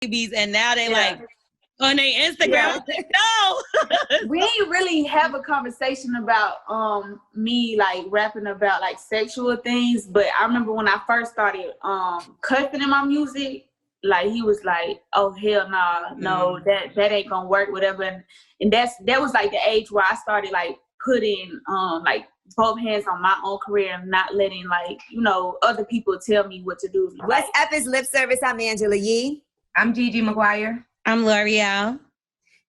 babies, and now they like on their Instagram. Like, no. We ain't really have a conversation about me like rapping about like sexual things, but I remember when I first started cussing in my music, like he was like, "Oh hell nah, no, that ain't gonna work, whatever." And that was like the age where I started like putting like both hands on my own career and not letting like, you know, other people tell me what to do. What's up? It's Lip Service. I'm Angela Yee. I'm Gigi McGuire. I'm L'Oreal.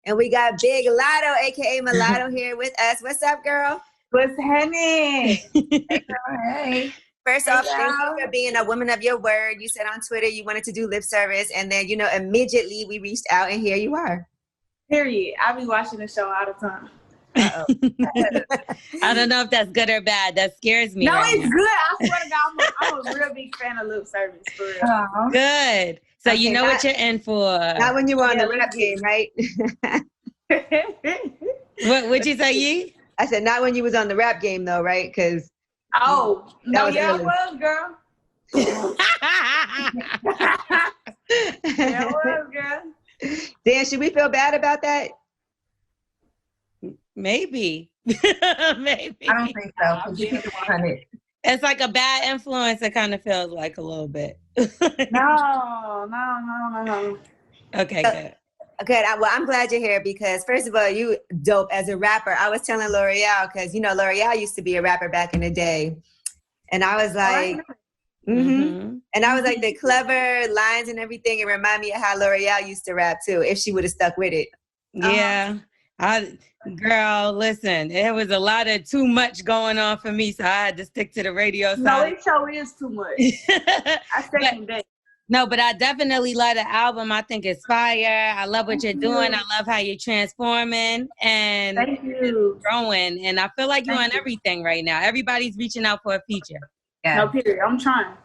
And we got Big Lotto, aka Mulatto, here with us. What's up, girl? What's happening? Hey, girl, hey. First off, thank you for being a woman of your word. You said on Twitter you wanted to do lip service, and then, you know, immediately we reached out, and here you are. Period. I be watching the show all the time. I don't know if that's good or bad. That scares me. No, right it's now. good. I swear to God, I'm a real big fan of lip service, for real. Good. So you know what you're in for. Not when you were on the rap game, right? What'd you say, Yee? I said not when you was on the rap game, though, right? Because no, was yeah, early. it was, girl. Yeah, it was, girl. Dan, should we feel bad about that? Maybe. Maybe. I don't think so. You keep it 100. It's like a bad influence. It kind of feels like a little bit. No. Okay, good. Okay, well, I'm glad you're here because, first of all, you dope as a rapper. I was telling L'Oreal, because, you know, L'Oreal used to be a rapper back in the day. And I was like, and I was like, the clever lines and everything, it reminded me of how L'Oreal used to rap, too, if she would have stuck with it. Yeah. Girl, listen, there was a lot of too much going on for me, so I had to stick to the radio side. No, it sure is too much. I second that. No, but I definitely love the album. I think it's fire. I love what you're doing. I love how you're transforming and Thank you. growing. And I feel like you're on everything right now. Everybody's reaching out for a feature. Yeah. No, period. I'm trying.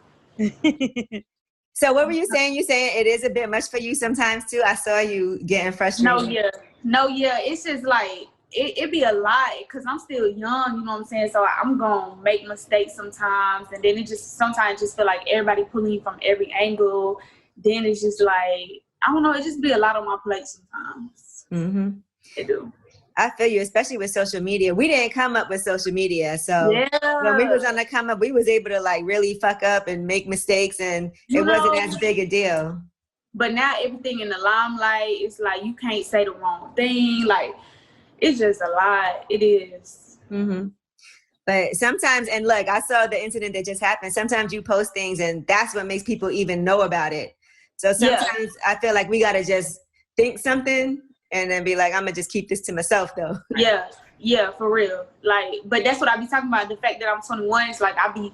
So what were you saying? You saying it is a bit much for you sometimes, too? I saw you getting frustrated. No, yeah. It's just like, it be a lot because I'm still young, you know what I'm saying? So I'm going to make mistakes sometimes. And then sometimes just feel like everybody pulling from every angle. Then it's just like, I don't know, it just be a lot on my plate sometimes. Mm-hmm. It do. I feel you, especially with social media. We didn't come up with social media. So when we was on the come up, we was able to like really fuck up and make mistakes and it wasn't as big a deal. But now everything in the limelight, it's like you can't say the wrong thing. Like, it's just a lot. It is. Mm-hmm. But sometimes, and look, I saw the incident that just happened. Sometimes you post things and that's what makes people even know about it. So sometimes I feel like we got to just think something and then be like, I'm going to just keep this to myself though. Yeah, for real. Like, but that's what I be talking about. The fact that I'm 21 is like, I be,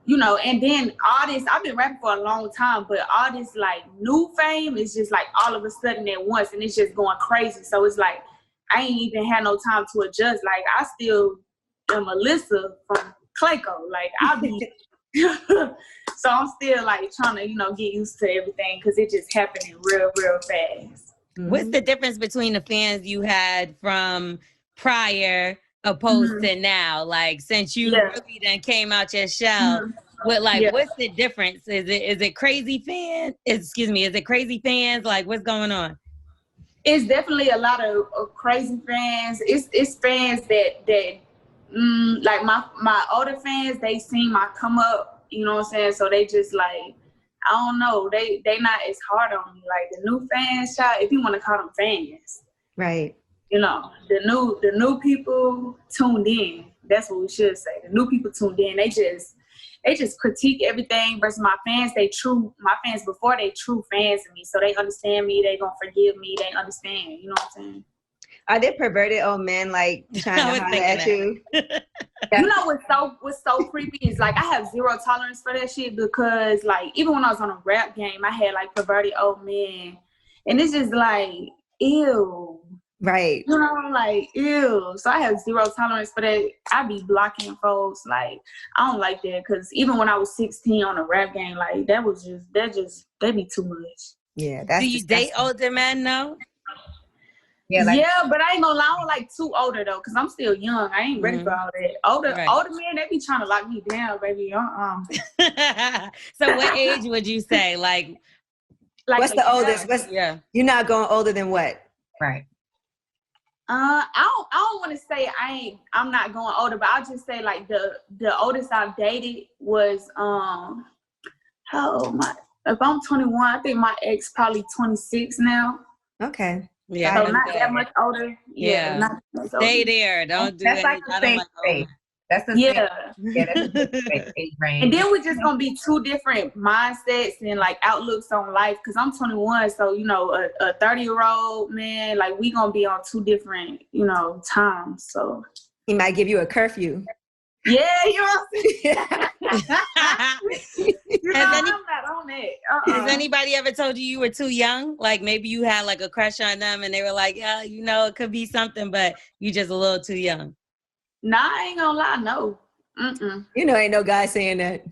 you know, and then all this, I've been rapping for a long time, but all this like new fame is just like all of a sudden at once and it's just going crazy. So it's like, I ain't even had no time to adjust. Like, I still am Alyssa from Clayco. Like, I be, so I'm still like trying to, you know, get used to everything because it just happening real, real fast. What's the difference between the fans you had from prior opposed to now? Like, since you really done came out your shell, with like, what's the difference? Is it crazy fans? Is it crazy fans? Like, what's going on? It's definitely a lot of crazy fans. It's fans that like my older fans, they seen my come up, you know what I'm saying? So they just like, I don't know, they not as hard on me. Like the new fans, if you want to call them fans. Right. You know, the new people tuned in. That's what we should say. The new people tuned in. They just critique everything versus my fans. My fans before they true fans of me. So they understand me. They gonna forgive me. They understand. You know what I'm saying? Are there perverted old men like trying to holler at you? You know what's so creepy is like I have zero tolerance for that shit because like even when I was on a rap game, I had like perverted old men, and it's just like ew. Right. You know, like, ew. So I have zero tolerance for that. I be blocking folks. Like, I don't like that. Because even when I was 16 on a rap game, like, they be too much. Yeah. That's Do you date older men now? Yeah, but I ain't gonna lie. I'm like too older, though, because I'm still young. I ain't ready for all that. Older men, they be trying to lock me down, baby. So what age would you say? Like, Like what's the oldest? You're not going older than what? Right. I don't want to say I'm not going older, but I'll just say like the oldest I've dated was how old if I'm 21, I think my ex probably 26 now. Okay. Yeah. So not that much older. Yeah. Not that much Stay older. there. Don't do that's anything. Like the same space. That's the same age range. And then we're just gonna be two different mindsets and like outlooks on life. Cause I'm 21, so you know, a 30-year-old man, like we gonna be on two different, you know, times. So he might give you a curfew. Yeah, you know what I'm saying? I'm not on it. Has anybody ever told you were too young? Like maybe you had like a crush on them and they were like, yeah, you know, it could be something, but you just a little too young. Nah, I ain't gonna lie, no. You know, ain't no guy saying that.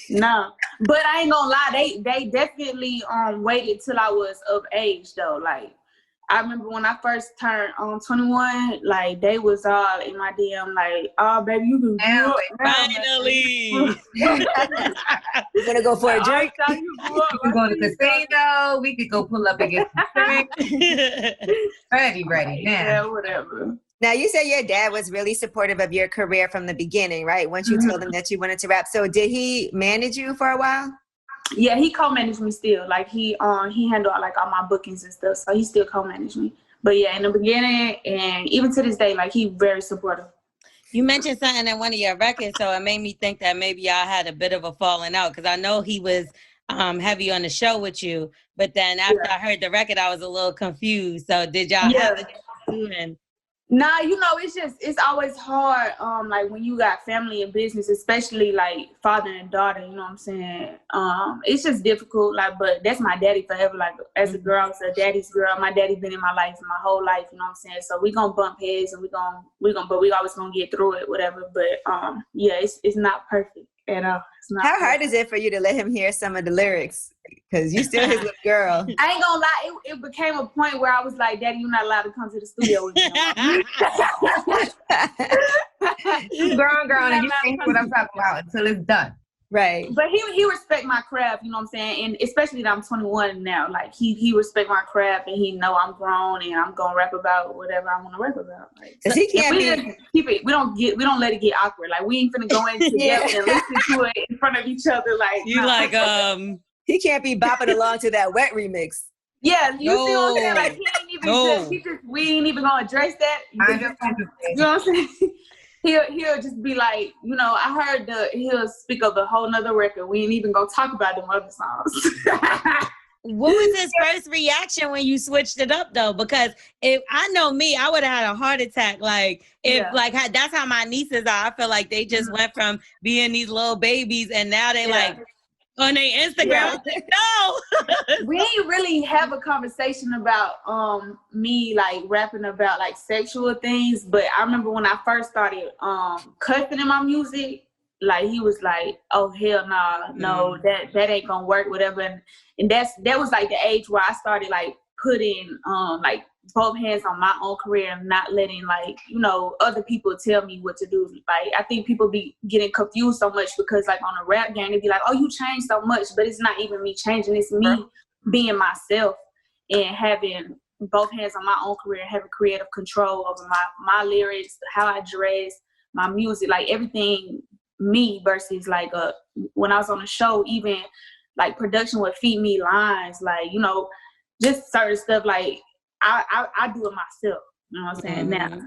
No, but I ain't gonna lie, they definitely waited till I was of age though. Like I remember when I first turned 21, like they was all in my DM like, oh baby, you can grow up now, finally. We're gonna go for a drink. You can go to the casino. We could go pull up and get some ready now. Yeah, whatever. Now, you said your dad was really supportive of your career from the beginning, right? Once you told him that you wanted to rap. So did he manage you for a while? Yeah, he co-managed me still. Like he handled like all my bookings and stuff. So he still co-managed me. But yeah, in the beginning and even to this day, like he very supportive. You mentioned something in one of your records, so it made me think that maybe y'all had a bit of a falling out because I know he was heavy on the show with you. But then after I heard the record, I was a little confused. So did y'all have a student? Nah, you know, it's always hard, like when you got family and business, especially like father and daughter, you know what I'm saying? It's just difficult, like, but that's my daddy forever. Like as a girl, it's a daddy's girl. My daddy been in my life my whole life, you know what I'm saying? So we gonna bump heads and but we always gonna get through it, whatever. But yeah, it's not perfect at all. How hard is it for you to let him hear some of the lyrics? Because you still his little girl. I ain't gonna lie, it became a point where I was like, Daddy, you're not allowed to come to the studio with me. You grown, and you think what I'm talking about until it's done. Right. But he respect my craft, you know what I'm saying? And especially that I'm 21 now, like he respect my craft and he know I'm grown and I'm gonna rap about whatever I want to rap about. Like, so he can't just keep it. We don't let it get awkward. Like we ain't finna go in together and listen to it in front of each other. Like you like he can't be bopping along to that Wet remix. Yeah, you see what I'm saying? Like he ain't even we ain't even gonna address that. You know what I'm saying? He'll just be like, you know, I heard he'll speak of a whole nother record. We ain't even gonna talk about them other songs. What was his first reaction when you switched it up though? Because if I know me, I would have had a heart attack. Like that's how my nieces are. I feel like they just went from being these little babies and now they like on their Instagram. Yeah. Like, no. We ain't really have a conversation about me like rapping about like sexual things, but I remember when I first started cussing in my music, like he was like, oh hell nah, no, that ain't gonna work, whatever. And that was like the age where I started like putting like both hands on my own career and not letting like, you know, other people tell me what to do. Like I think people be getting confused so much because like on a rap game, they be like, oh, you changed so much, but it's not even me changing, it's me being myself and having both hands on my own career, having creative control over my lyrics, how I dress, my music, like everything me versus like when I was on the show, even like production would feed me lines, like, you know, just certain stuff like I do it myself, you know what I'm saying, now.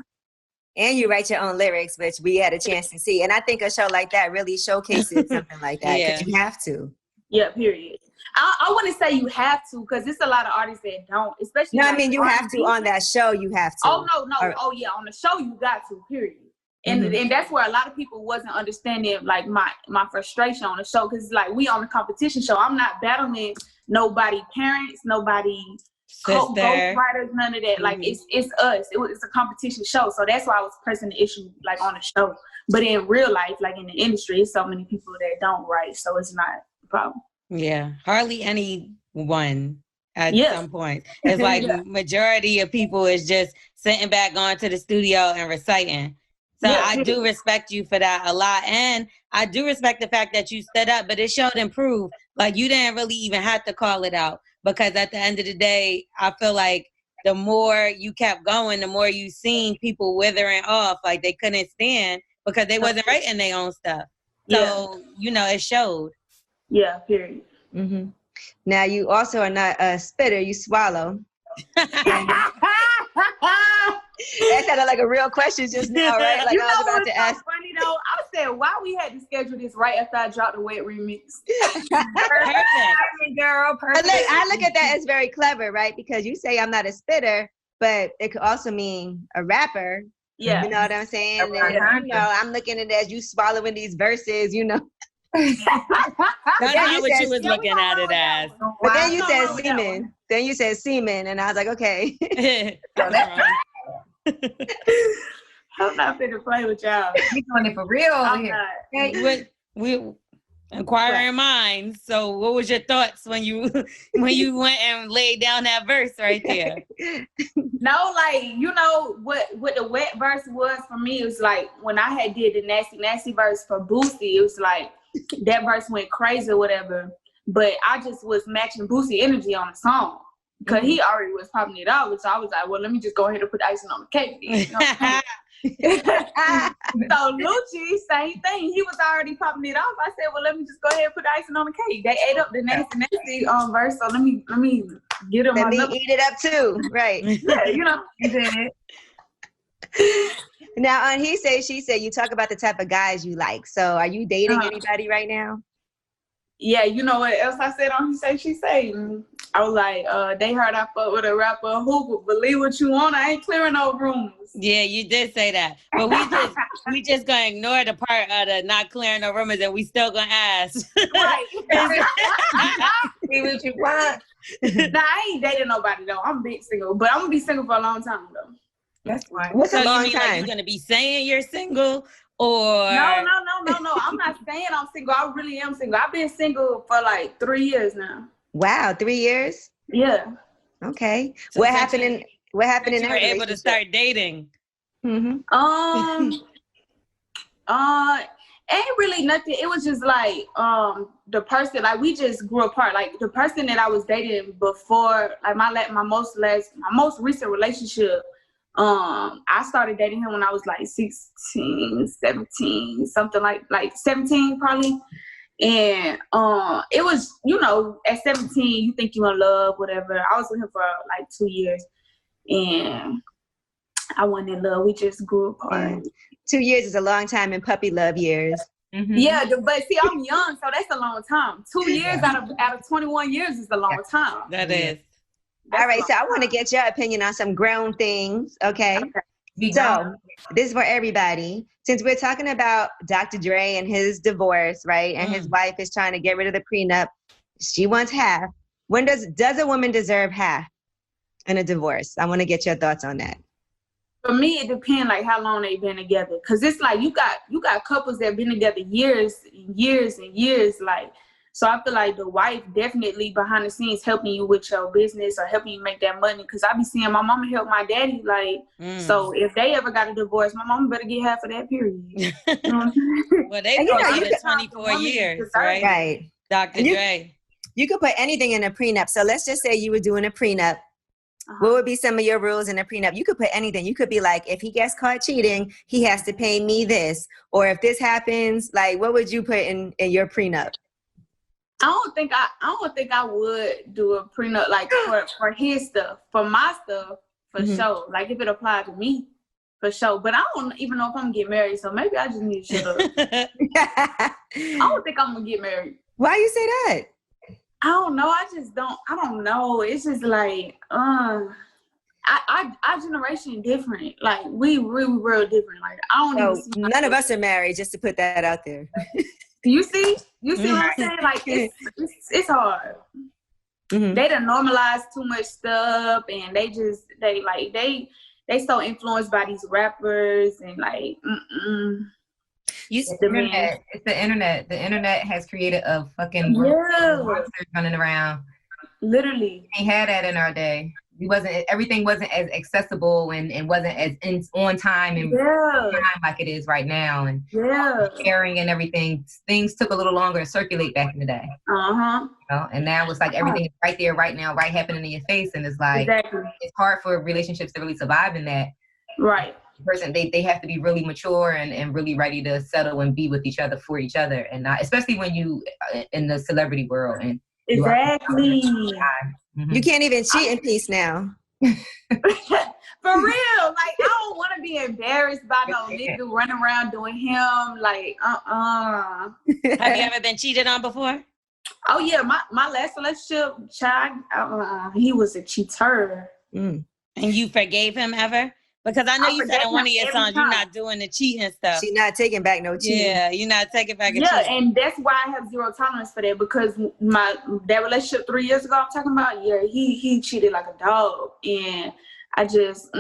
And you write your own lyrics, which we had a chance to see. And I think a show like that really showcases something like that, because you have to. Yeah, period. I wouldn't say you have to, because there's a lot of artists that don't, especially. No, I mean, you have to on that show, you have to. Oh, no. Oh, yeah, on the show, you got to, period. And and that's where a lot of people wasn't understanding like my frustration on the show, because like we on the competition show. I'm not battling nobody parents, nobody ghostwriters, none of that. Like it's us. It's a competition show, so that's why I was pressing the issue like on the show. But in real life, like in the industry, it's so many people that don't write, so it's not a problem. Yeah, hardly anyone at some point. It's like majority of people is just sitting back going to the studio and reciting. So I do respect you for that a lot. And I do respect the fact that you stood up, but it showed and proved. Like, you didn't really even have to call it out, because at the end of the day, I feel like the more you kept going, the more you seen people withering off. Like, they couldn't stand because they wasn't writing their own stuff. So, you know, it showed. Yeah, period. Mm-hmm. Now, you also are not a spitter, you swallow. That sounded like a real question just now, right? Like, you I know was about what's to so ask. funny though? I said, why we had to schedule this right after I dropped the wet remix? Perfect, girl. Perfect. I look at that as very clever, right? Because you say I'm not a spitter, but it could also mean a rapper. Yeah. You know what I'm saying? And, you know, I'm looking at it as you swallowing these verses, you know. That's not what you was looking at it as. But then you said semen. Then you said semen, and I was like, okay. I'm not finna play with y'all. We doing it for real over here. Okay? We inquiring minds. So, what was your thoughts when you went and laid down that verse right there? No, like, you know what the wet verse was for me. It was like when I had did the nasty verse for Boosie. It was like that verse went crazy or whatever. But I just was matching Boosie energy on the song because he already was popping it off. So I was like, well, let me just go ahead and put icing on the cake. You know? So Lucci, same thing. He was already popping it off. I said, well, let me just go ahead and put icing on the cake. They ate up the nasty verse. So let me get them. Let me eat it up too, right? Yeah, you know. Now, on He Say, She Say, you talk about the type of guys you like. So are you dating anybody right now? Yeah, you know what else I said on He Say, She Say? I was like, they heard I fuck with a rapper who believe what you want. I ain't clearing no rumors. Yeah, you did say that. But we just gonna ignore the part of the not clearing no rumors, and we still gonna ask. Right. See what you want. Nah, I ain't dating nobody though. I'm big single, but I'm gonna be single for a long time though. That's fine. What's So a long you mean time? like you're gonna be saying you're single, or No. I'm not saying I'm single. I really am single. I've been single for like 3 years now. Wow, 3 years? Yeah. Okay. So What happened in you were able to start dating? Mm-hmm. Ain't really nothing. It was just like the person, like we just grew apart. Like the person that I was dating before, like my most recent relationship, I started dating him when I was like 16, 17, something like 17 probably. And it was, you know, at 17 you think you're in love, whatever. I was with him for like 2 years and I wasn't in love. We just grew apart. Yeah. 2 years is a long time in puppy love years. Mm-hmm. Yeah, but see, I'm young, so that's a long time. 2 years out of 21 years is a long time. That is. All right, so I want to get your opinion on some grown things, okay? So this is for everybody. Since we're talking about Dr. Dre and his divorce, right? And his wife is trying to get rid of the prenup. She wants half. When does a woman deserve half in a divorce? I want to get your thoughts on that. For me, it depends like how long they've been together. Cause it's like you got couples that have been together years and years and years. Like, so I feel like the wife definitely behind the scenes helping you with your business or helping you make that money. Cause I be seeing my mama help my daddy. Like, so if they ever got a divorce, my mama better get half of that, period. Well, they probably 24 years, right? Right. Dr. Dre. You could put anything in a prenup. So let's just say you were doing a prenup. What would be some of your rules in a prenup? You could put anything. You could be like, if he gets caught cheating, he has to pay me this. Or if this happens, like, what would you put in your prenup? I don't think I would do a prenup like for his stuff. For my stuff, for sure. Like if it applied to me, for sure. But I don't even know if I'm gonna get married, so maybe I just need to shut up. I don't think I'm gonna get married. Why you say that? I don't know. I don't know. It's just like, our generation different. Like we really real different. Like I don't even see none of us are married, just to put that out there. You see what I'm saying? Like it's hard. They done normalized too much stuff and they so influenced by these rappers and like It's the internet. It's the internet. The internet has created a fucking world of monsters running around. Literally. We ain't had that in our day. Everything wasn't as accessible and wasn't as on time and time like it is right now. And sharing and everything, things took a little longer to circulate back in the day. Uh-huh. You know? And now it's like everything is right there, right now, right happening in your face. And it's like, it's hard for relationships to really survive in that. Right. Person, they have to be really mature and really ready to settle and be with each other for each other. And not, especially when you in the celebrity world. And exactly. You can't even cheat in peace now. For real. Like, I don't want to be embarrassed by no nigga running around doing him. Like, Have you ever been cheated on before? Oh, yeah. My last relationship, child, he was a cheater. Mm. And you forgave him ever? Because I know you said in one of your songs, you're not doing the cheating stuff. She's not taking back no cheating. Yeah, you're not taking back a cheating. cheating. And that's why I have zero tolerance for that, because that relationship 3 years ago I'm talking about, he cheated like a dog. And I just,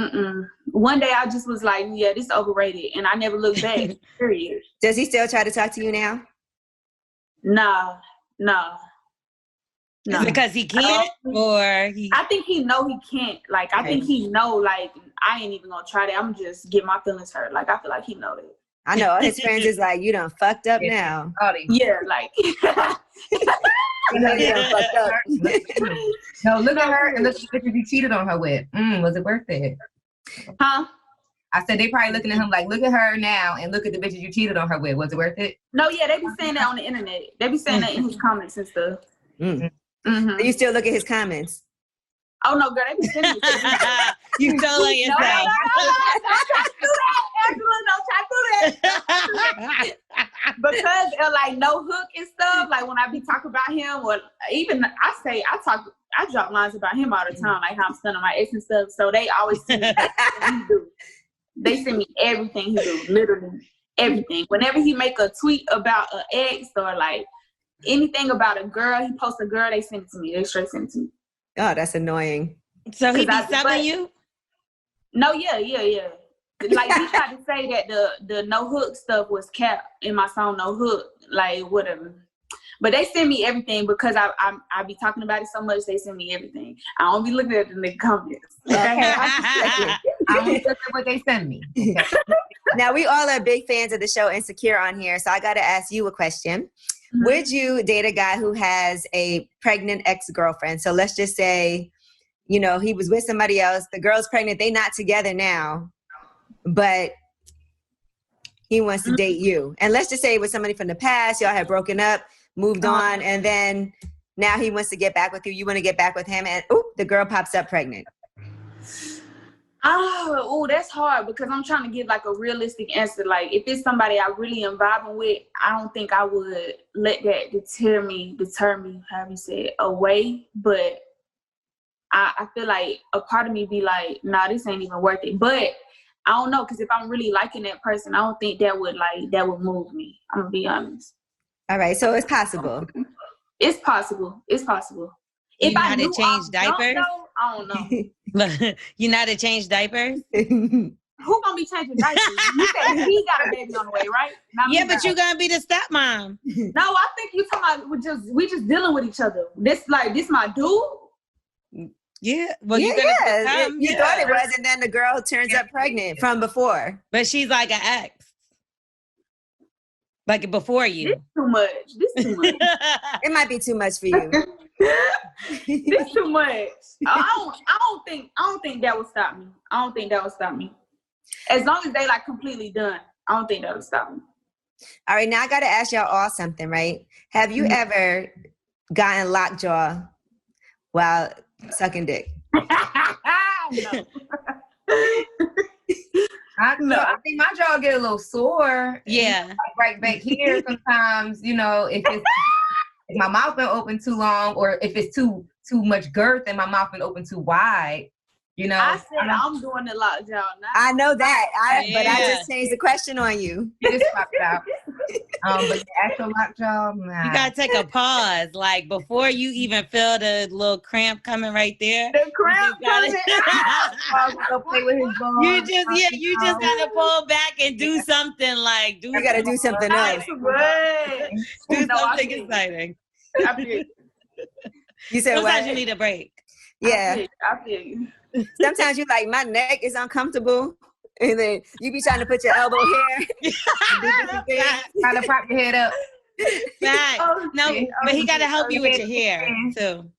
one day I just was like, yeah, this is overrated. And I never looked back, period. Does he still try to talk to you now? No. Is it because he can't, or he? I think he know he can't. Like, I think he know, like, I ain't even gonna try that. I'm just get my feelings hurt. Like, I feel like he know that. I know. His friends is like, you done fucked up now. Yeah, like. You know you done fucked up. No, look at her and look at the bitches you cheated on her with. Was it worth it? Huh? I said they probably looking at him like, look at her now and look at the bitches you cheated on her with. Was it worth it? No, yeah, they be saying that on the internet. They be saying that in his comments and stuff. So you still look at his comments? Oh, no, girl, they be sending me. You told her yourself. No, don't try to do that, Angela. Don't try to do that. Because of, like, no hook and stuff, like, when I be talking about him, or even I drop lines about him all the time, like how I'm stunning my ex and stuff, so they always send me everything he do. They send me everything he do, literally everything. Whenever he make a tweet about an ex or, like, anything about a girl, he posts a girl, they send it to me. They straight send it to me. Oh, that's annoying. So he be subbing you? No, yeah. Like, he tried to say that the no hook stuff was capped in my song No Hook, like, whatever. But they send me everything because I be talking about it so much. They send me everything. I don't be looking at the comments. Okay, I don't look at what they send me. Okay. Now, we all are big fans of the show Insecure on here, so I got to ask you a question. Would you date a guy who has a pregnant ex-girlfriend? So let's just say, you know, he was with somebody else. The girl's pregnant. They not together now, but he wants to date you. And let's just say it was somebody from the past. Y'all had broken up, moved on, and then now he wants to get back with you. You want to get back with him, and the girl pops up pregnant. Oh, that's hard because I'm trying to give like a realistic answer. Like, if it's somebody I really am vibing with, I don't think I would let that deter me, however you say it, away. But I feel like a part of me be like, nah, this ain't even worth it. But I don't know, because if I'm really liking that person, I don't think that would move me. I'm gonna be honest. All right, so it's possible. It's possible. If I knew change diapers, I don't know. You know how to change diapers? Who gonna be changing diapers? You said he got a baby on the way, right? Yeah, but you gonna be the stepmom. No, I think you talking about we just dealing with each other. This my dude. Yeah. Well, you thought it was, and then the girl turns up pregnant from before. But she's like an ex. Like before you. This too much. It might be too much for you. This too much. I don't think that would stop me. As long as they like completely done, I don't think that would stop me. All right, now I got to ask y'all all something, right? Have you ever gotten lockjaw while sucking dick? No. I think my jaw get a little sore. Yeah. Like right back here sometimes, you know, if my mouth been open too long, or if it's too much girth and my mouth been open too wide, you know. I said I'm doing the lockjaw now. I know that. But I just changed the question on you. You just popped it out. But the actual lockjaw, nah. You gotta take a pause, like before you even feel the little cramp coming right there. The cramp coming. Go play with his ball. You just gotta pull back and do something like You gotta do something else. Do something exciting. You said sometimes what? you need a break. Yeah. I feel you. Sometimes you like, my neck is uncomfortable. And then you be trying to put your elbow here. Trying to prop your head up. Fact. But he got to help you with your hair too.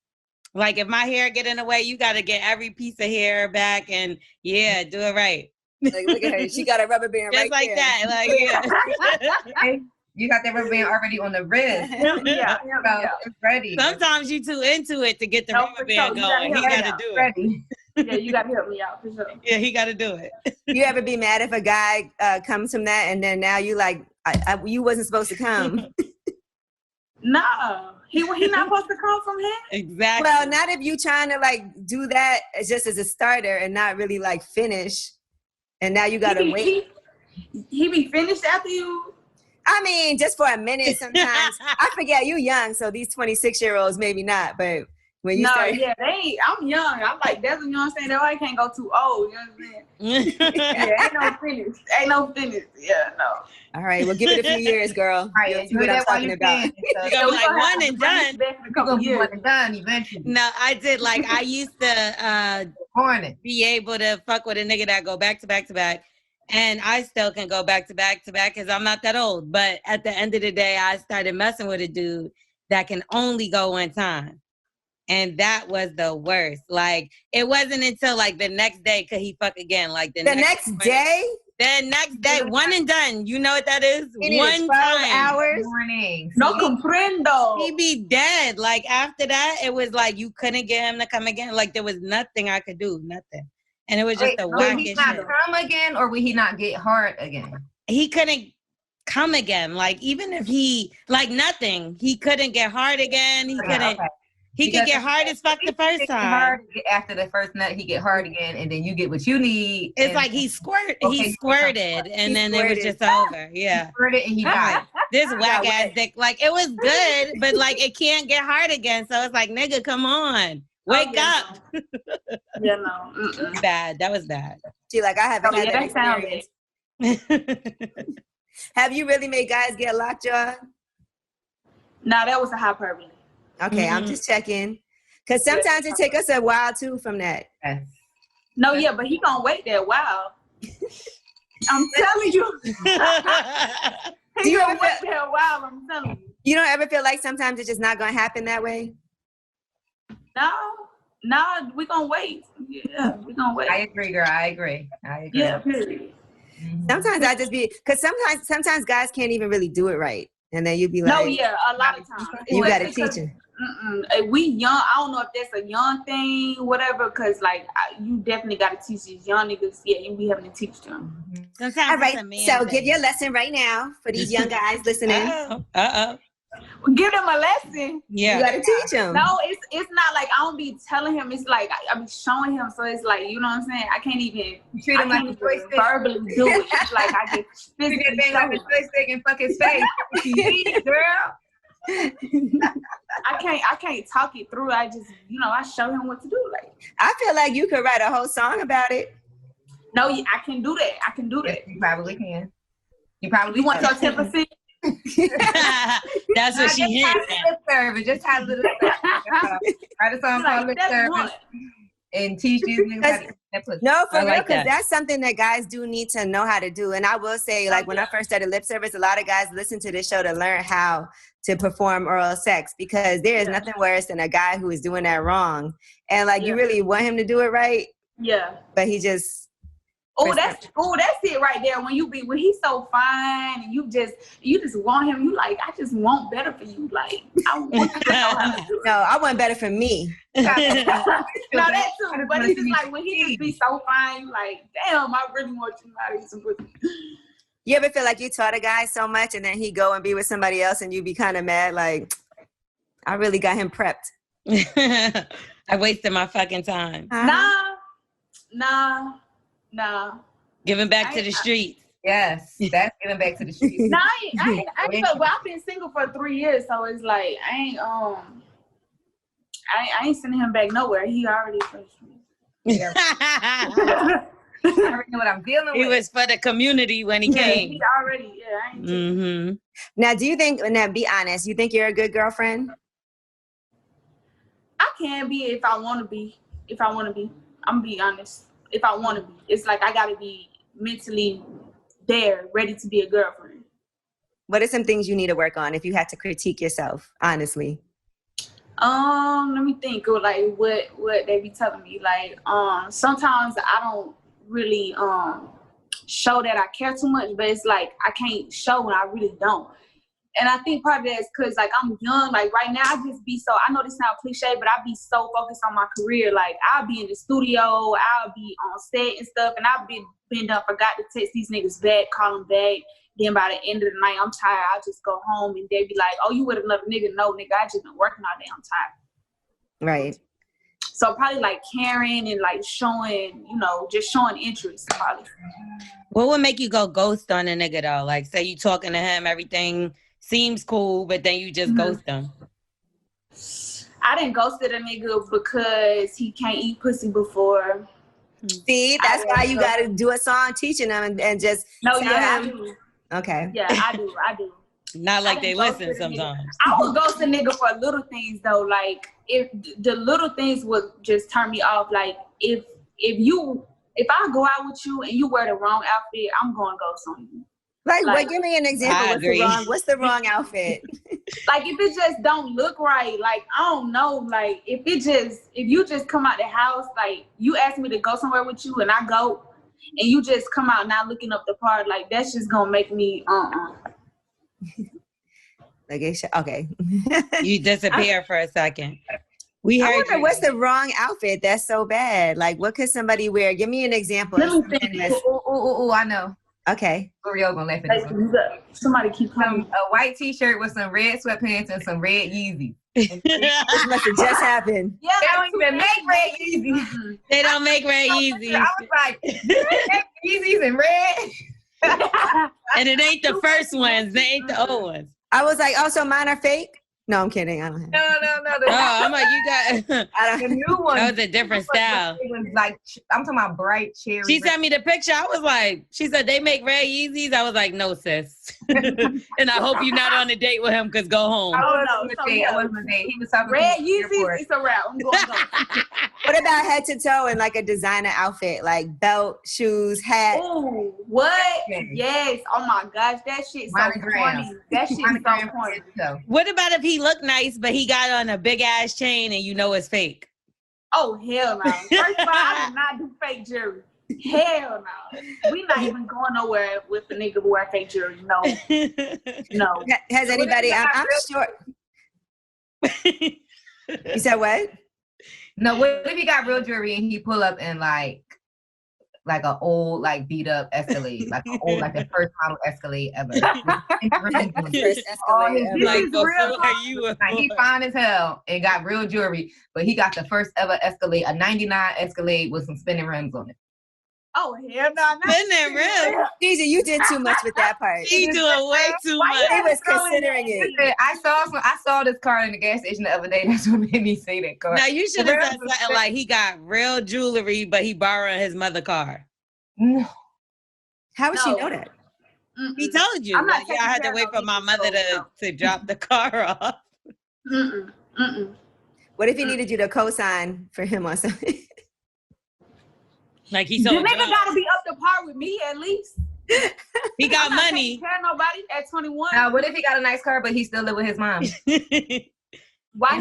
Like if my hair get in the way, you got to get every piece of hair back and do it right. Like, look at her. She got a rubber band just right like there. that. Like, Hey, you got that rubber band already on the wrist. So it's ready. Sometimes you too into it to get the rubber band going. He got to do it. Ready. Yeah, you got to help me out for sure. Yeah, he got to do it. You ever be mad if a guy comes from that and then now you like, you wasn't supposed to come? No, he not supposed to come from here. Exactly. Well, not if you trying to like do that just as a starter and not really like finish. And now you got to wait. He be finished after you? I mean, just for a minute sometimes. I forget, you young, so these 26-year-olds maybe not, but when you start... they ain't. I'm young. I'm like, that's, you know what I'm saying? I can't go too old, you know what I'm saying? Ain't no finish. Yeah, no. All right, well, give it a few years, girl. Right, you'll see what I'm talking about. You go like one and done. One and done eventually. No, I did. Like, I used to be able to fuck with a nigga that go back to back to back. And I still can go back to back to back because I'm not that old. But at the end of the day, I started messing with a dude that can only go one time. And that was the worst. Like, it wasn't until like the next day could he fuck again. Like the next day? The next day, one and done. You know what that is? One 12 time. hours. Morning. No comprendo. He be dead. Like after that, it was like you couldn't get him to come again. Like there was nothing I could do. Nothing. And it was just the wackest Would he not come again or would he not get hard again? He couldn't come again. Like even if he, like nothing, he couldn't get hard again. He couldn't. Okay. He could get hard as fuck the first time. Hard, after the first nut, he get hard again, and then you get what you need. It's like he squirted, and then it was just over. Yeah. He squirted and he died. This whack ass dick, like it was good, but like it can't get hard again. So it's like, nigga, come on, wake up. Yeah, no. Bad. That was bad. See, like I haven't had that experience. Have you really made guys get lockjaw? No, that was a hyperbole. Okay, I'm just checking. Because sometimes it takes us a while, too, from that. No, yeah, but he gonna wait that while. I'm telling you. Do you ever wait that while, I'm telling you. You don't ever feel like sometimes it's just not going to happen that way? No, we gonna wait. Yeah, we gonna wait. I agree, girl. I agree. Yeah, period. Sometimes I just be, because sometimes guys can't even really do it right. And then you be like, no, yeah, a lot of times. You got to teach him. We young. I don't know if that's a young thing, whatever. Because like, you definitely got to teach these young niggas. Yeah, you be having to teach them. Sometimes all right. So give your lesson right now for these young guys listening. Give them a lesson. Yeah, you got to teach them. No, it's not like I don't be telling him. It's like I be showing him. So it's like, you know what I'm saying. I can't even treat him like a joystick. Verbally do it. It's like I just treat that thing like a joystick and fuck his face. Girl. I can't talk it through. I just, I show him what to do. Like I feel like you could write a whole song about it. No, I can do that. Yes, you probably can. You want your 10%? That's what she hit. Just have a little write a song called Lip Service and teach these niggas how to No, for real, because that's something that guys do need to know how to do. And I will say, like, when I first started Lip Service, a lot of guys listen to this show to learn how to perform oral sex, because there is nothing worse than a guy who is doing that wrong. And, like, you really want him to do it right. Yeah. But he just... that's it right there. When he's so fine and you just want him, you like, I just want better for you. Like, I want you to know how to do it. No, I want better for me. No, that too. But it's just like when he just be so fine, you like, damn, I really want you to eat some pussy. You ever feel like you taught a guy so much and then he go and be with somebody else and you be kind of mad, like, I really got him prepped. I wasted my fucking time. Nah. Giving back to the streets. Yes, that's giving back to the streets. Nah, I ain't, well, I've been single for 3 years, so it's like I ain't sending him back nowhere. He already pushed me. I already know what I'm dealing with. He was for the community when he came. He already, I ain't Now, be honest, you think you're a good girlfriend? I I can be if I want to be. If I want to be, I'm gonna be honest. If I want to be, it's like I gotta be mentally there, ready to be a girlfriend. What are some things you need to work on if you had to critique yourself, honestly? Let me think of like what they be telling me. Like, sometimes I don't really show that I care too much, but it's like I can't show when I really don't. And I think part of that is because like I'm young. Like right now, I just be so. I know this sounds cliche, but I be so focused on my career. Like I'll be in the studio, I'll be on set and stuff, and I've been done forgot to text these niggas back, call them back. Then by the end of the night, I'm tired. I'll just go home and they be like, "Oh, you with another nigga?" No, nigga, I just been working all day. I'm tired. Right. So probably like caring and like showing, just showing interest. Probably. What would make you go ghost on a nigga though? Like, say you talking to him, everything seems cool, but then you just ghost him. I didn't ghosted a nigga because he can't eat pussy before. See, that's why you got to do a song teaching them and just tell him. I do. Okay. Yeah, I do. Not like they listen sometimes. I would ghost a nigga for little things though. Like if the little things would just turn me off. Like if I go out with you and you wear the wrong outfit, I'm going to ghost on you. Like, give me an example. What's the wrong outfit? Like if it just don't look right, like I don't know, like if you just come out the house, like you ask me to go somewhere with you and I go and you just come out not looking up the part, like that's just gonna make me Okay. You disappear for a second. I wonder what's the wrong outfit that's so bad. Like what could somebody wear? Give me an example. Let me think. I know. Okay. L'Oreal gonna laugh at this one. Somebody keep coming. A white t-shirt with some red sweatpants and some red Yeezys. This must have just happened. Yeah, they don't even make red Yeezys. They don't make red Yeezys. I was like, Yeezys and red. And it ain't the first ones. They ain't the old ones. I was like, oh, so mine are fake? No, I'm kidding. I don't have. No. I'm like, you got the new one. That was a different style. It was like, I'm talking about bright cherry. She sent me the picture. I was like, she said they make red Yeezys. I was like, no, sis. And I hope you're not on a date with him because go home. I wasn't gonna say. He was talking red Yeezys. It's a wrap. I'm going to go. What about head to toe in like a designer outfit, like belt, shoes, hat? Oh, what? Yes. Oh my gosh, that shit's so funny. That shit's so funny. What about if he looked nice, but he got on a big ass chain and you know it's fake? Oh hell no! First of all, I do not do fake jewelry. Hell no. We not even going nowhere with a nigga who wear fake jewelry. No. No. Has anybody? I'm sure. You said what? No, what if he got real jewelry and he pull up in like an old, like beat up Escalade, like an old, like the first model Escalade ever. First Escalade ever. Like before you were. Like, he fine as hell and got real jewelry, but he got the first ever Escalade, a 99 Escalade with some spinning rims on it. Oh hell no! Spinning rims. DJ, you did too much with that part. She doing way too much. He was considering it. I saw this car in the gas station the other day. That's what made me say that car. Now you should have said something like he got real jewelry, but he borrowed his mother's car. No. How would she know that? He told you. I'm not I had to wait for my mother to drop the car off. What if he needed you to co-sign for him or something? Like he the sold nigga gotta be up to par with me at least. He got I'm not money. taking care of nobody at 21. Now, what if he got a nice car, but he still live with his mom? Why?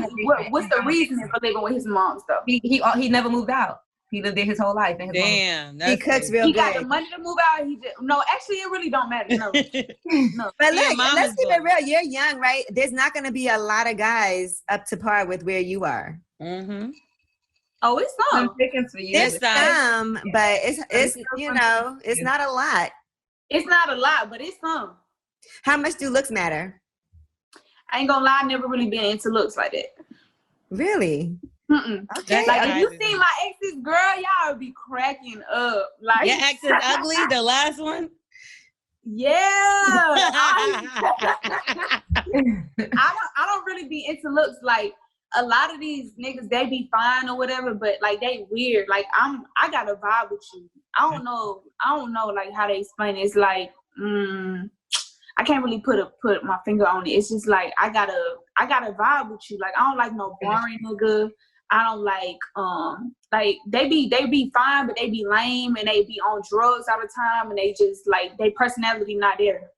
What's the reasoning for living with his mom stuff? He never moved out. He lived there his whole life. And Damn. He cooks real he good. got the money to move out. No, actually, it really don't matter. No. No. But look, let's keep it real. You're young, right? There's not going to be a lot of guys up to par with where you are. Mm-hmm. Oh, it's some. There's some, but it's you know, it's not a lot. It's not a lot, but it's some. How much do looks matter? I ain't gonna lie, I never really been into looks like that. Really? Okay. Like if you see my ex's, girl, y'all would be cracking up. Like your ex is ugly, the last one? Yeah. I don't really be into looks. Like a lot of these niggas, they be fine or whatever, but like they weird. Like I got a vibe with you. I don't know like how they explain it. It's like I can't really put my finger on it. It's just like I got a vibe with you. Like I don't like no boring nigga. I don't like they be fine, but they be lame and they be on drugs all the time, and they just like their personality not there.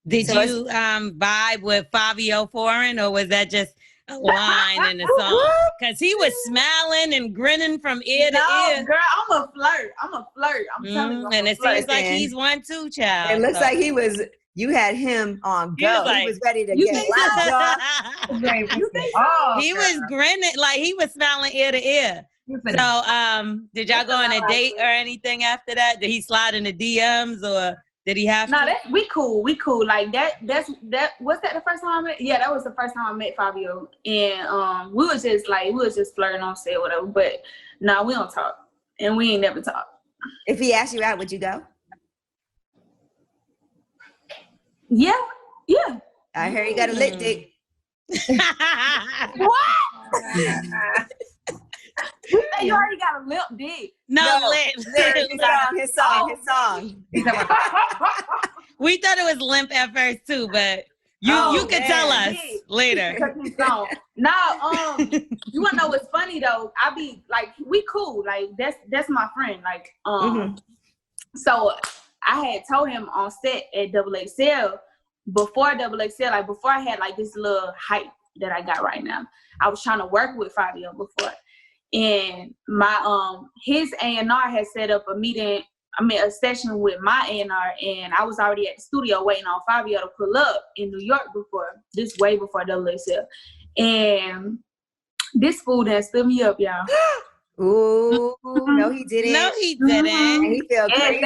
Did you vibe with Fabio Foreign, or was that just a line in the song? Because he was smiling and grinning from ear to ear. Girl, I'm a flirt. I'm telling you. And it seems like he's one too, child. It looks like he was. You had him on go. He was ready to get locked off. He was grinning, like he was smiling ear to ear. So, did y'all go on a date or anything after that? Did he slide in the DMs, or did he have to? We cool. Like that's was that the first time I met? Yeah, that was the first time I met Fabio. And we was just flirting on set or whatever. But no, we don't talk. And we ain't never talk. If he asked you out, would you go? Yeah. I heard you got a lit dick. What? You already got a lip dick. No, lit. His song. We thought it was limp at first too, but you could tell us later. No, you wanna know what's funny though? I be like, we cool. Like that's my friend. Like So I had told him on set at XXL before XXL, like before I had like this little hype that I got right now. I was trying to work with Fabio before. And my his A&R had set up a session with my A&R, and I was already at the studio waiting on Fabio to pull up in New York way before XXL. And this fool done stood me up, y'all. Ooh, no, he didn't. No, he didn't. And he felt crazy.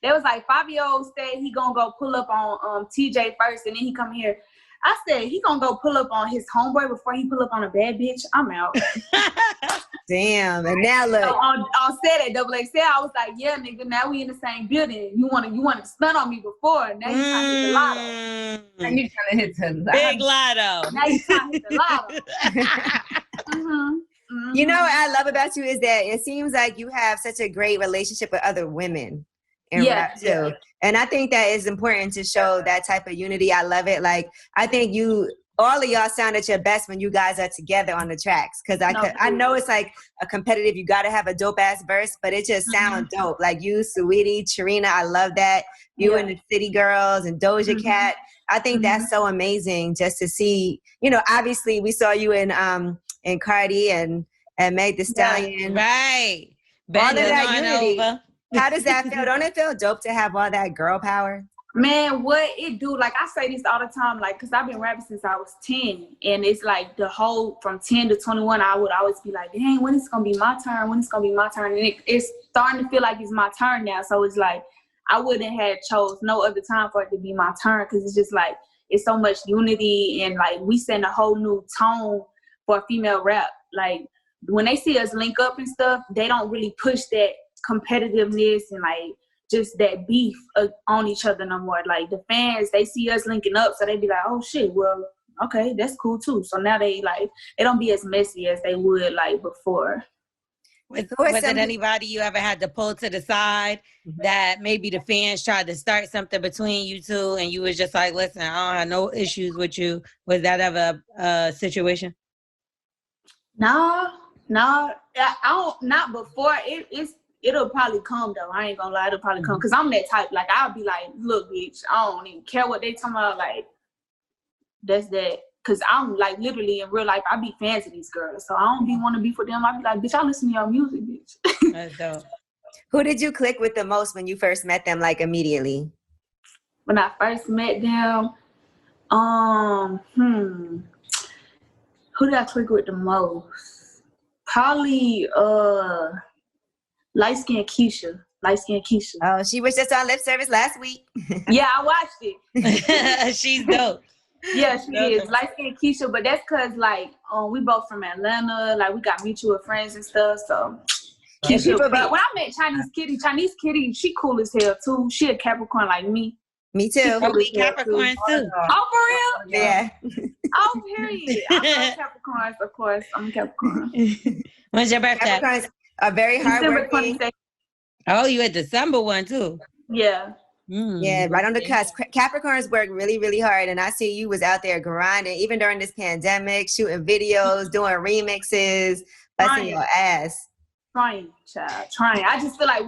They was like, Fabio said he gonna go pull up on TJ first, and then he come here. I said he gonna go pull up on his homeboy before he pull up on a bad bitch. I'm out. Damn, and now look. So on set at XXL, I was like, yeah, nigga, now we in the same building. You wanna stunt on me before. Now you trying to hit the lotto. Now you trying to hit the big lotto. Now you trying to hit the lotto. You know what I love about you is that it seems like you have such a great relationship with other women in rap too. Yeah. And I think that is important to show that type of unity. I love it. Like, I think all of y'all sound at your best when you guys are together on the tracks. Cause I know it's like a competitive, you gotta have a dope ass verse, but it just sounds dope. Like you, Saweetie, Trina, I love that. You and the City Girls and Doja Cat. I think that's so amazing just to see, obviously we saw you in Cardi and Meg Thee Stallion. Right. All of that unity. Over. How does that feel? Don't it feel dope to have all that girl power? Man, what it do? Like I say this all the time, like, cause I've been rapping since I was 10, and it's like the whole from 10 to 21, I would always be like, dang, when it's gonna be my turn? When it's gonna be my turn? And it's starting to feel like it's my turn now. So it's like I wouldn't have chose no other time for it to be my turn, cause it's just like it's so much unity, and like we set a whole new tone for female rap. Like when they see us link up and stuff, they don't really push that competitiveness and like just that beef on each other no more. Like the fans, they see us linking up, so they be like, oh shit, well, okay, that's cool too. So now they don't be as messy as they would like before. Was it anybody you ever had to pull to the side that maybe the fans tried to start something between you two and you was just like, listen, I don't have no issues with you? Was that ever a situation? No, I don't, not before. It'll probably come though. I ain't gonna lie, it'll probably come. Cause I'm that type. Like I'll be like, look, bitch, I don't even care what they talking about. Like, that's that. Cause I'm like literally in real life, I be fans of these girls. So I don't be want to be for them. I be like, bitch, I listen to your music, bitch. That's dope. Who did you click with the most when you first met them, like immediately? When I first met them, who did I click with the most? Probably light-skinned Keisha. Oh, she was just on lip service last week. Yeah, I watched it. She's dope. Yeah, she is. Light-skinned Keisha, but that's because, like, we both from Atlanta. Like, we got mutual friends and stuff, so Keisha. But when I met Chinese Kitty, she cool as hell, too. She a Capricorn like me. Me too. We Capricorns, too. Oh, for real? Yeah. Oh, period. I love Capricorns, of course. I'm a Capricorn. When's your birthday? Capricorns are very hardworking. Oh, you had December one, too. Yeah. Yeah, right on the cusp. Capricorns work really, really hard. And I see you was out there grinding, even during this pandemic, shooting videos, doing remixes, busting your ass. Trying, child, trying. I just feel like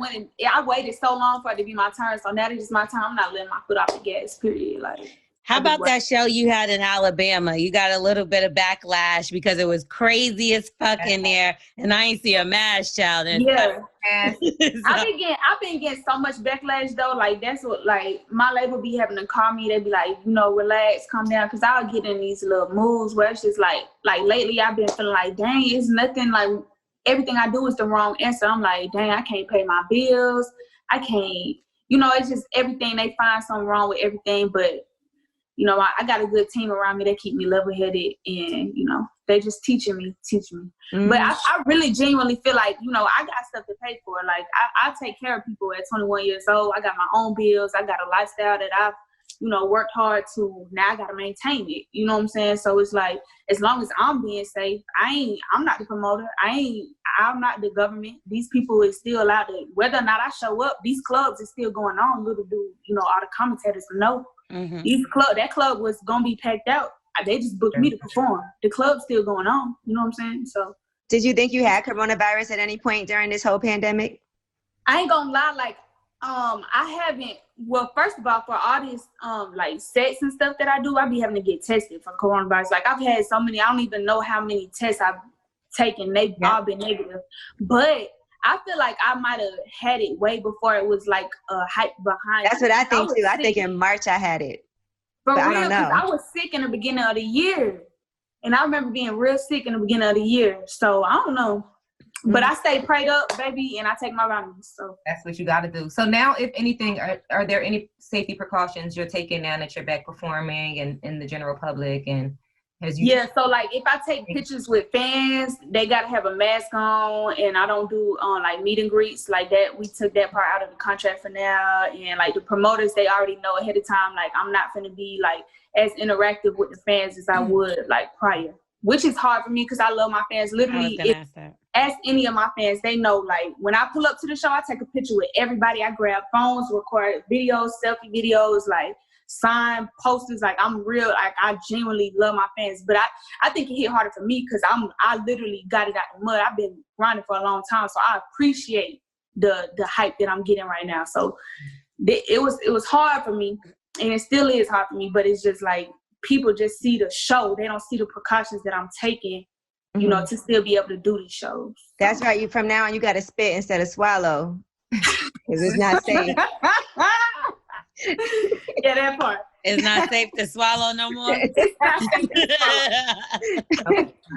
I waited so long for it to be my turn. So now that it's my time, I'm not letting my foot off the gas, period. Like, how about that show you had in Alabama? You got a little bit of backlash because it was crazy as fuck in there, and I ain't see a mask, child. Yeah. I've been getting so much backlash though. Like that's what, like, my label be having to call me. They be like, relax, calm down, because I'll get in these little moods where it's just like lately I've been feeling like, dang, it's nothing, like everything I do is the wrong answer. I'm like, dang, I can't pay my bills. I can't, it's just everything. They find something wrong with everything, but I got a good team around me that keep me level-headed, and, they just teaching me. Mm-hmm. But I really genuinely feel like, I got stuff to pay for. Like, I take care of people at 21 years old. I got my own bills. I got a lifestyle that I've, worked hard to. Now I got to maintain it. You know what I'm saying? So it's like, as long as I'm being safe, I'm not the promoter. I'm not the government. These people is still allowed to, whether or not I show up, these clubs is still going on. Little do, all the commentators know. Mm-hmm. That club was gonna be packed out. They just booked me to perform. The club's still going on. You know what I'm saying? So, did you think you had coronavirus at any point during this whole pandemic? I ain't gonna lie. Like, I haven't. Well, first of all, for all these like sets and stuff that I do, I be having to get tested for coronavirus. Like, I've had so many. I don't even know how many tests I've taken. They've all been negative. But I feel like I might have had it way before it was like a hype behind. That's what I think too. I think in March I had it. For real, because I was sick in the beginning of the year. And I remember being real sick in the beginning of the year. So I don't know. But I stay prayed up, baby, and I take my vitamins. So that's what you got to do. So now, if anything, are there any safety precautions you're taking now that you're back performing and in the general public? And so like if I take pictures with fans, they gotta have a mask on, and I don't do like meet and greets like that. We took that part out of the contract for now, and like the promoters, they already know ahead of time, like I'm not gonna be like as interactive with the fans as I would like prior, which is hard for me because I love my fans. Literally, ask any of my fans, they know, like when I pull up to the show, I take a picture with everybody. I grab phones, record videos, selfie videos, like sign posters. Like I'm real, like I genuinely love my fans. But I think it hit harder for me because I literally got it out the mud. I've been grinding for a long time, so I appreciate the hype that I'm getting right now. So it was hard for me, and it still is hard for me. But it's just like people just see the show; they don't see the precautions that I'm taking, to still be able to do these shows. That's right. You from now on, you got to spit instead of swallow, because it's not safe. Yeah, that part. It's not safe to swallow no more.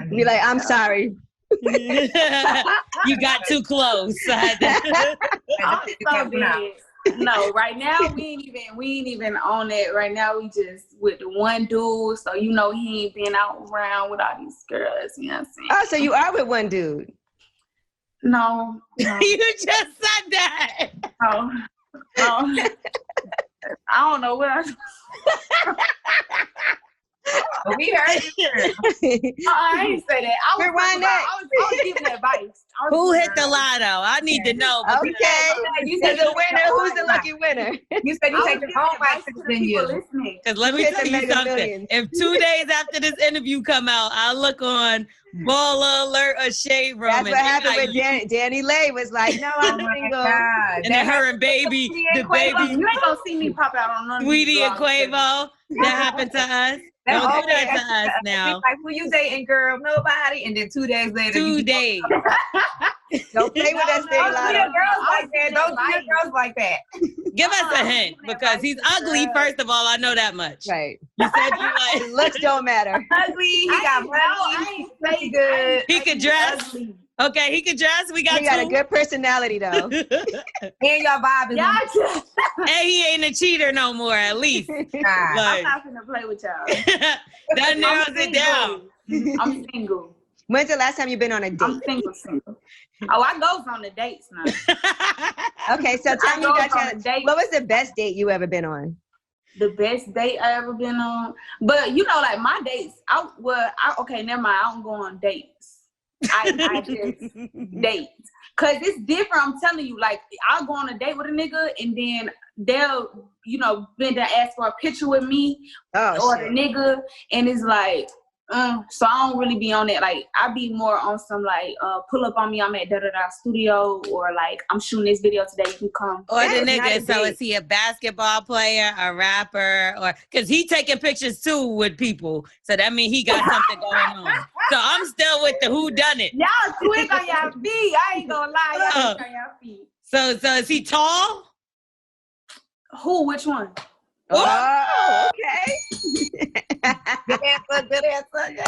Be like, I'm sorry. You got too close. I'm so dead. No, right now we ain't even on it. Right now we just with the one dude, so he ain't been out around with all these girls. You know what I'm saying? Oh, so you are with one dude? No. You just said that. Oh. I don't know what But we heard you. I ain't say that. I was giving advice. Who hit the lotto? I need to know. Okay. You said the winner. Who's the lucky winner? You said you take the home back to the venue. Because let me tell you something. If 2 days after this interview come out, I look on Baller Alert or Shade Room. That's what happened with Danny Lay was like, no, I'm single. And then her and baby, the baby. You ain't gonna see me pop out on none of these Sweetie and Quavo. That happened to us. Don't do that to us now. Like, who you dating, girl? Nobody. And then 2 days later. 2 days. Don't play with us, Don't do your girls like that. Don't do your girls like that. Give us a hint, because he's ugly, first of all. I know that much. Right. You said you like. Looks don't matter. Ugly. He got money. He good. He could dress. Okay, he could dress. He got a good personality, though. And your vibe is and he ain't a cheater no more, at least. I'm not gonna play with y'all. That narrows it down. I'm single. When's the last time you've been on a date? I'm single. Oh, I goes on the dates now. Okay, so tell me what was the best date you ever been on? The best date I ever been on? But like my dates, okay, never mind. I don't go on dates. I just date. Cause it's different. I'm telling you, like I'll go on a date with a nigga and then they'll, you know, been to ask for a picture with me or the nigga, and it's like, so I don't really be on it. Like I be more on some like pull up on me. I'm at da studio, or like I'm shooting this video today. You can come. Or the nigga. So is he a basketball player, a rapper, or because he taking pictures too with people? So that means he got something going on. So I'm still with the who done it. Y'all quick on y'all feet. I ain't gonna lie. Y'all quick on y'all feet. So is he tall? Who? Which one? Oh, okay. Good answer.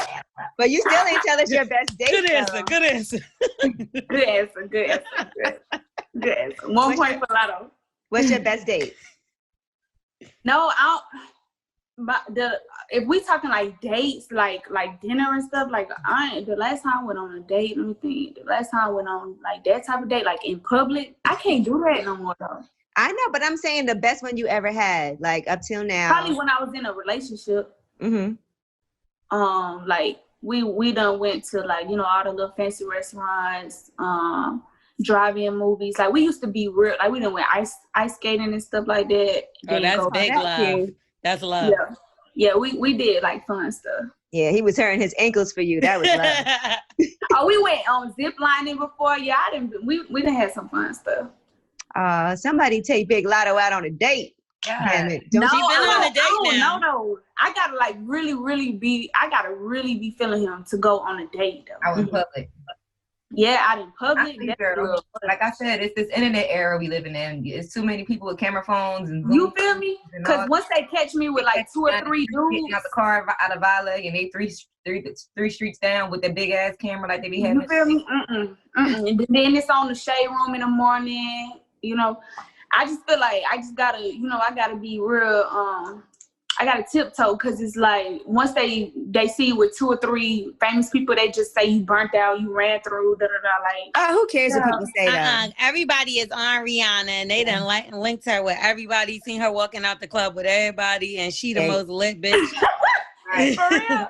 But you still ain't tell us your best date. Good answer. Good answer. Good answer. 1 point for Lotto. What's your best date? No, if we talking like dates, like dinner and stuff, like the last time I went on a date, let me think. The last time I went on like that type of date, like in public, I can't do that no more though. I know, but I'm saying the best one you ever had, like up till now. Probably when I was in a relationship. Mm-hmm. Like we done went to like, you know, all the little fancy restaurants, drive-in movies. Like we used to be real, like we done went ice skating and stuff like that. Oh, that's big love. That's love. Yeah, we did like fun stuff. Yeah, he was hurting his ankles for you. That was love. Oh, we went on zip lining before. Yeah, we done had some fun stuff. Somebody take Big Lotto out on a date. Damn it. Don't you been on a date now? No. I gotta like really be feeling him to go on a date though. Out in public. Yeah, out in public. Girl, like I said, it's this internet era we living in. It's too many people with camera phones and you feel me? Because once they catch me with like 2 or 3 dudes out the car out of Viola, and they three streets down with their big ass camera like they be having. You feel me? And then it's on the shade room in the morning. You know, I just feel like I just gotta, you know, I gotta be real. I gotta tiptoe because it's like once they see you with 2 or 3 famous people, they just say you burnt out, you ran through, like. Who cares what people say that? Everybody is on Rihanna, and they done linked her with everybody. Seen her walking out the club with everybody, and she the most lit bitch. For real.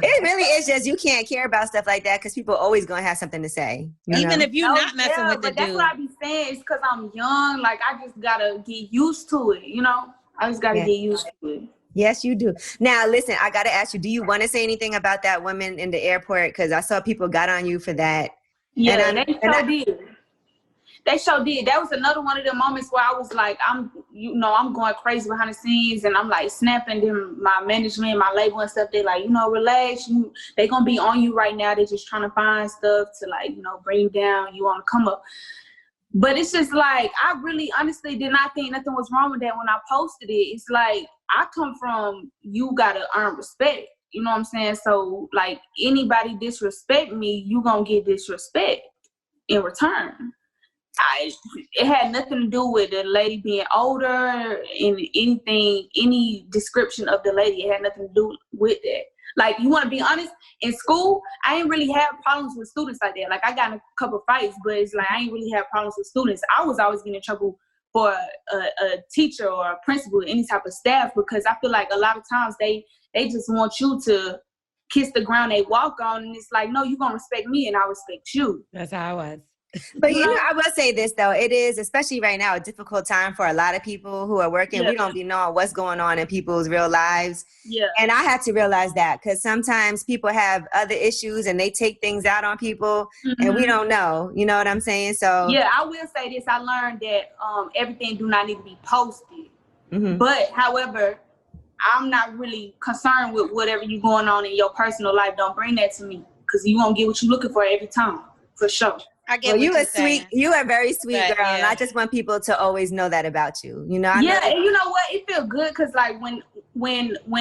It really is just you can't care about stuff like that because people always gonna have something to say. Even if you're not messing with the dude. That's what I be saying. It's because I'm young. Like I just gotta get used to it. You know, I just gotta get used to it. Yes, you do. Now, listen, I gotta ask you: do you want to say anything about that woman in the airport? Because I saw people got on you for that. Yeah, They sure did. That was another one of the moments where I was like, I'm going crazy behind the scenes, and I'm like snapping them, my management, my label and stuff. They like, you know, relax. They gonna be on you right now. They're just trying to find stuff to like, you know, bring you down. You want to come up. But it's just like, I really honestly did not think nothing was wrong with that when I posted it. It's like, I come from, you gotta earn respect. You know what I'm saying? So like anybody disrespect me, you gonna get disrespect in return. It had nothing to do with the lady being older and any description of the lady. It had nothing to do with that. Like, you want to be honest, in school, I ain't really have problems with students like that. Like, I got in a couple fights, but it's like I ain't really have problems with students. I was always getting in trouble for a teacher or a principal, any type of staff, because I feel like a lot of times they just want you to kiss the ground they walk on, and it's like, no, you're going to respect me and I respect you. That's how I was. But you know, I will say this though, it is, especially right now, a difficult time for a lot of people who are working. Yeah. We don't be knowing what's going on in people's real lives. Yeah. And I had to realize that because sometimes people have other issues and they take things out on people and we don't know. You know what I'm saying? So yeah, I will say this. I learned that everything do not need to be posted. But however, I'm not really concerned with whatever you going on in your personal life. Don't bring that to me because you won't get what you're looking for every time, for sure. I get you are sweet. Saying. You are very sweet, but, girl. Yeah. And I just want people to always know that about you. You know. And you know what? It feel good because like when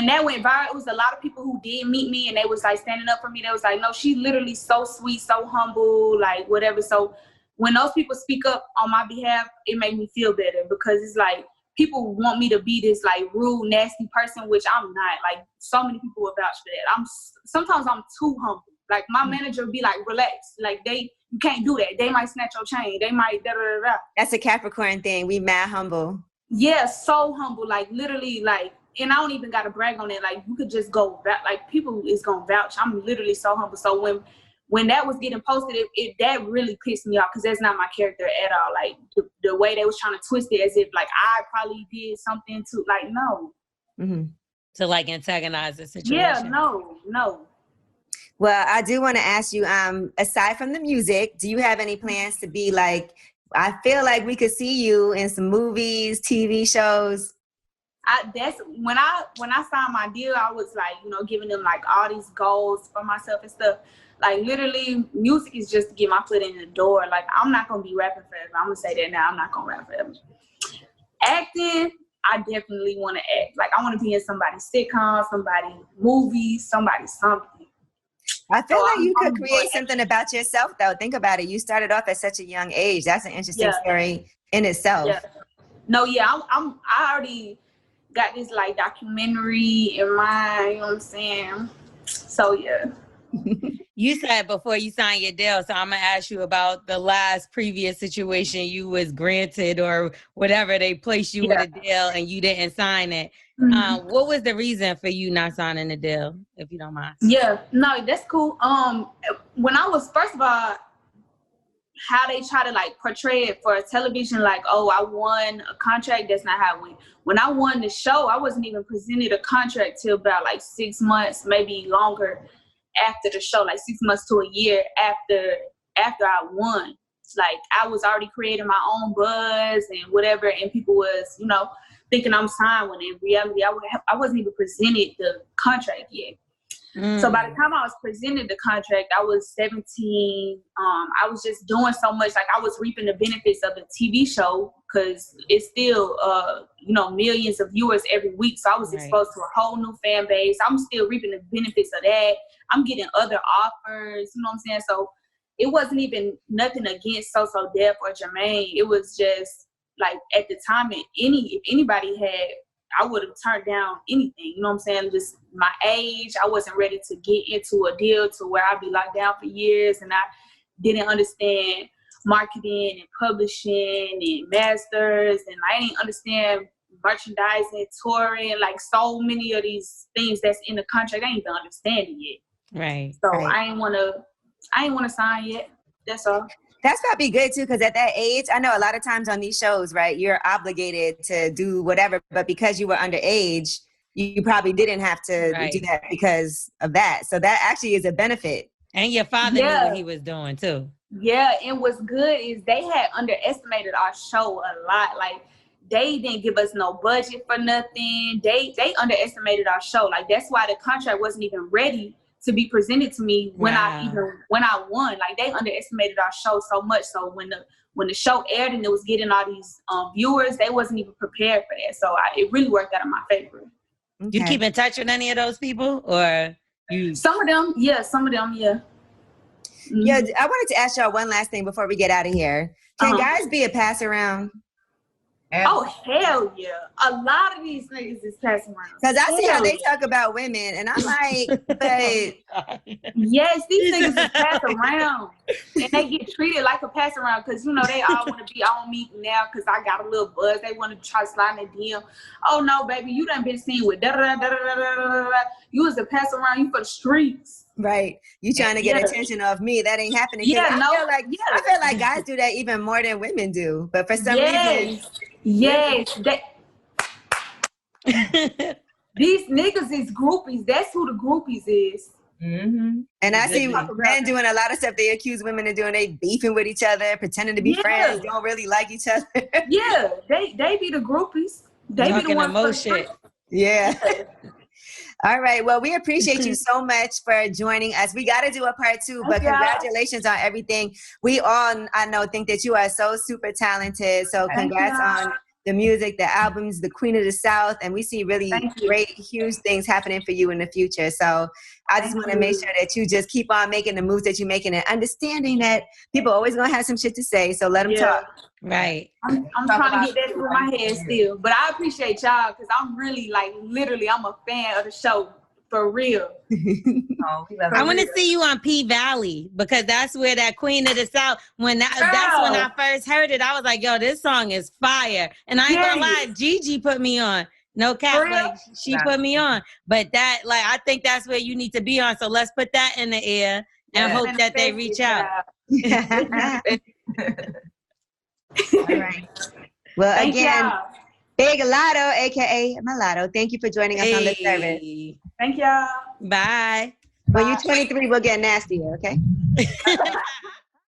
that went viral, it was a lot of people who did meet me and they was like standing up for me. They was like, no, she's literally so sweet, so humble, like whatever. So when those people speak up on my behalf, it made me feel better because it's like people want me to be this like rude, nasty person, which I'm not. Like so many people will vouch for that. Sometimes I'm too humble. Like my manager would be like, relax. Like you can't do that. They might snatch your chain. They might da-da-da-da. That's a Capricorn thing. We mad humble. Yeah, so humble. Like literally like, and I don't even got to brag on it. Like you could just go, like people is going to vouch. I'm literally so humble. So when that was getting posted, that really pissed me off because that's not my character at all. Like the way they was trying to twist it as if like I probably did something to like no. Mm-hmm. To like antagonize the situation. Yeah, no. Well, I do want to ask you, aside from the music, do you have any plans to be like, I feel like we could see you in some movies, TV shows? That's when I signed my deal, I was like, you know, giving them like all these goals for myself and stuff. Like literally, music is just to get my foot in the door. Like I'm not gonna be rapping forever. I'm gonna say that now. I'm not gonna rap forever. Acting, I definitely want to act. Like I want to be in somebody's sitcom, somebody's movies, somebody's something. I feel like you could create something about yourself, though. Think about it. You started off at such a young age. That's an interesting story in itself. Yeah. No, yeah, I already got this like documentary in mind. You know what I'm saying? So yeah. You said before you signed your deal, so I'm gonna ask you about the last previous situation you was granted or whatever. They placed you with a deal and you didn't sign it. Mm-hmm. What was the reason for you not signing the deal, if you don't mind? Yeah, no, that's cool. When I was, first of all, how they try to like portray it for television, like, oh, I won a contract. That's not how it went. When I won the show, I wasn't even presented a contract till about like 6 months, maybe longer after the show, like 6 months to a year after I won. Like I was already creating my own buzz and whatever, and people was, you know, thinking I'm signed when in reality I wasn't even presented the contract yet. So by the time I was presented the contract, I was 17. I was just doing so much. Like I was reaping the benefits of the TV show because it's still, you know, millions of viewers every week. So I was exposed to a whole new fan base. I'm still reaping the benefits of that. I'm getting other offers. You know what I'm saying? So it wasn't even nothing against So Def or Jermaine. It was just like at the time, if anybody had, I would have turned down anything. You know what I'm saying? Just my age, I wasn't ready to get into a deal to where I'd be locked down for years, and I didn't understand marketing and publishing and masters, and I didn't understand merchandising, touring, like so many of these things that's in the contract. I didn't even understand it yet. Right. So I ain't want to sign yet. That's all. That's probably good too, because at that age, I know a lot of times on these shows, right, you're obligated to do whatever, but because you were underage, you probably didn't have to do that because of that. So that actually is a benefit. And your father knew what he was doing too. Yeah, and what's good is they had underestimated our show a lot. Like they didn't give us no budget for nothing. They underestimated our show. Like that's why the contract wasn't even ready to be presented to me when I won. Like they underestimated our show so much. So when the show aired and it was getting all these viewers, they wasn't even prepared for that. So it really worked out in my favor. Okay. You keep in touch with any of those people, or you? Some of them, yeah. Mm-hmm. Yeah, I wanted to ask y'all one last thing before we get out of here. Can guys be a pass around? Oh, hell yeah. A lot of these niggas is passing around. Because I see how they talk about women, and I'm like, but... Yes, these niggas is passing around. And they get treated like a pass around because, you know, they all want to be on me now because I got a little buzz. They want to try to slide in the DM. Oh, no, baby, you done been seen with da-da-da-da-da-da-da-da. You was a pass around. You for the streets. Right. You trying to get attention off me. That ain't happening. Yeah, I feel like guys do that even more than women do. But for some reason... Yes. These niggas is groupies. That's who the groupies is. Mm-hmm. And I see men doing a lot of stuff they accuse women of doing. They beefing with each other, pretending to be friends, don't really like each other. Yeah, they be the groupies. They be the ones most shit. Yeah. All right. Well, we appreciate you so much for joining us. We got to do a part 2, but congratulations on everything. We all, I know, think that you are so super talented. So congrats on the music, the albums, the Queen of the South. And we see really great, huge things happening for you in the future. So I just want to make sure that you just keep on making the moves that you're making and understanding that people always going to have some shit to say. So let them talk. Right. I'm trying to get that through my head still. But I appreciate y'all because I'm really, like, literally, I'm a fan of the show. For real. I want to see you on P Valley because that's where that Queen of the South, that's when I first heard it, I was like, yo, this song is fire. And I ain't gonna lie, Gigi put me on. No cap, like she put me on. But that, like, I think that's where you need to be on. So let's put that in the air and hope that they reach out. All right. Well, Thank again, y'all. Big Lotto, aka Mulatto. Thank you for joining us on this service. Thank y'all. Bye. When you're 23, we'll get nastier, okay?